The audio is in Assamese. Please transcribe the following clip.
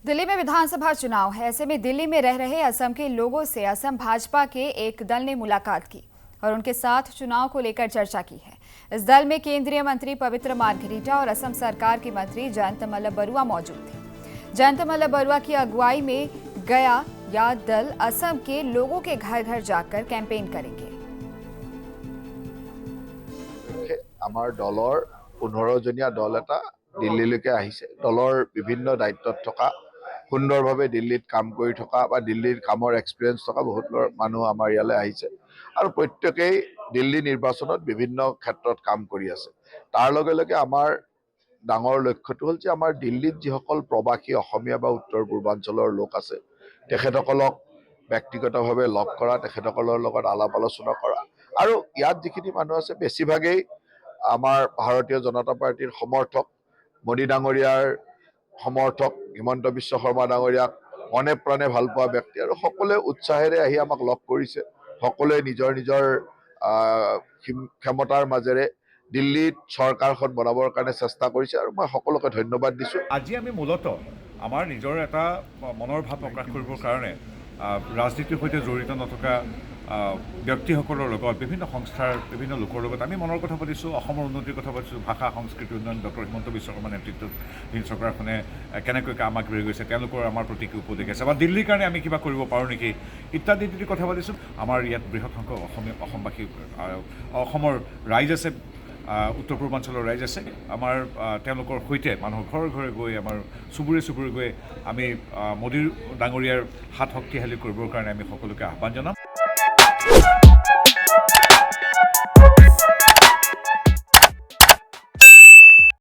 दिल्ली में विधानसभा चुनाव है। ऐसे में दिल्ली में रह रहे असम के लोगों से असम भाजपा के एक दल ने मुलाकात की और उनके साथ चुनाव को लेकर चर्चा की है। इस दल में केंद्रीय मंत्री पवित्र मार्घेरिटा और असम सरकार के मंत्री जयंत मल्ल बरुआ मौजूद थे। जयंत मल्ल बरुआ की अगुवाई में गया यह दल असम के लोगों के घर घर जाकर कैंपेन करेंगे। আমাৰ দলৰ 15 জনীয়া দল এটা দিল্লীলৈকে আহিছে। দলৰ বিভিন্ন দায়িত্বত থকা সুন্দৰভাৱে দিল্লীত কাম কৰি থকা বা দিল্লীৰ কামৰ এক্সপিৰিয়েঞ্চ থকা বহুত মানুহ আমাৰ ইয়ালৈ আহিছে আৰু প্ৰত্যেকেই দিল্লী নিৰ্বাচনত বিভিন্ন ক্ষেত্ৰত কাম কৰি আছে। তাৰ লগে লগে আমাৰ ডাঙৰ লক্ষ্যটো হ'ল যে আমাৰ দিল্লীত যিসকল প্ৰবাসী অসমীয়া বা উত্তৰ পূৰ্বাঞ্চলৰ লোক আছে তেখেতসকলক ব্যক্তিগতভাৱে লগ কৰা, তেখেতসকলৰ লগত আলাপ আলোচনা কৰা আৰু ইয়াত যিখিনি মানুহ আছে বেছিভাগেই আমাৰ ভাৰতীয় জনতা পাৰ্টিৰ সমৰ্থক, মোদী ডাঙৰীয়াৰ সমৰ্থক, হিমন্ত বিশ্ব শৰ্মা ডাঙৰীয়াক মনে প্ৰাণে ভাল পোৱা ব্যক্তি আৰু সকলোৱে উৎসাহেৰে আহি আমাক লগ কৰিছে। সকলোৱে নিজৰ নিজৰ ক্ষমতাৰ মাজেৰে দিল্লীত চৰকাৰখন বনাবৰ কাৰণে চেষ্টা কৰিছে আৰু মই সকলোকে ধন্যবাদ দিছোঁ। আজি আমি মূলতঃ আমাৰ নিজৰ এটা মনৰ ভাৱ প্ৰকাশ কৰিবৰ কাৰণে ৰাজনীতিৰ সৈতে জড়িত নথকা ব্যক্তিসকলৰ লগত বিভিন্ন সংস্থাৰ বিভিন্ন লোকৰ লগত আমি মনৰ কথা পাতিছোঁ, অসমৰ উন্নতিৰ কথা পাতিছোঁ, ভাষা সংস্কৃতি উন্নয়ন ডক্টৰ হিমন্ত বিশ্ব শৰ্মাৰ নেতৃত্বত চৰকাৰখনে কেনেকৈ কাম আগবাঢ়ি গৈছে, তেওঁলোকৰ আমাৰ প্ৰতি কি উপদেশ আছে বা দিল্লীৰ কাৰণে আমি কিবা কৰিব পাৰোঁ নেকি ইত্যাদি ইত্যাদি কথা পাতিছোঁ। আমাৰ ইয়াত বৃহৎ সংখ্যক অসমবাসী অসমৰ ৰাইজ আছে, উত্তৰ পূৰ্বাঞ্চলৰ ৰাইজ আছে। আমাৰ তেওঁলোকৰ সৈতে মানুহৰ ঘৰে ঘৰে গৈ আমাৰ চুবুৰে চুবুৰে গৈ আমি মোদী ডাঙৰীয়াৰ হাত শক্তিশালী কৰিবৰ কাৰণে আমি সকলোকে আহ্বান জনাম।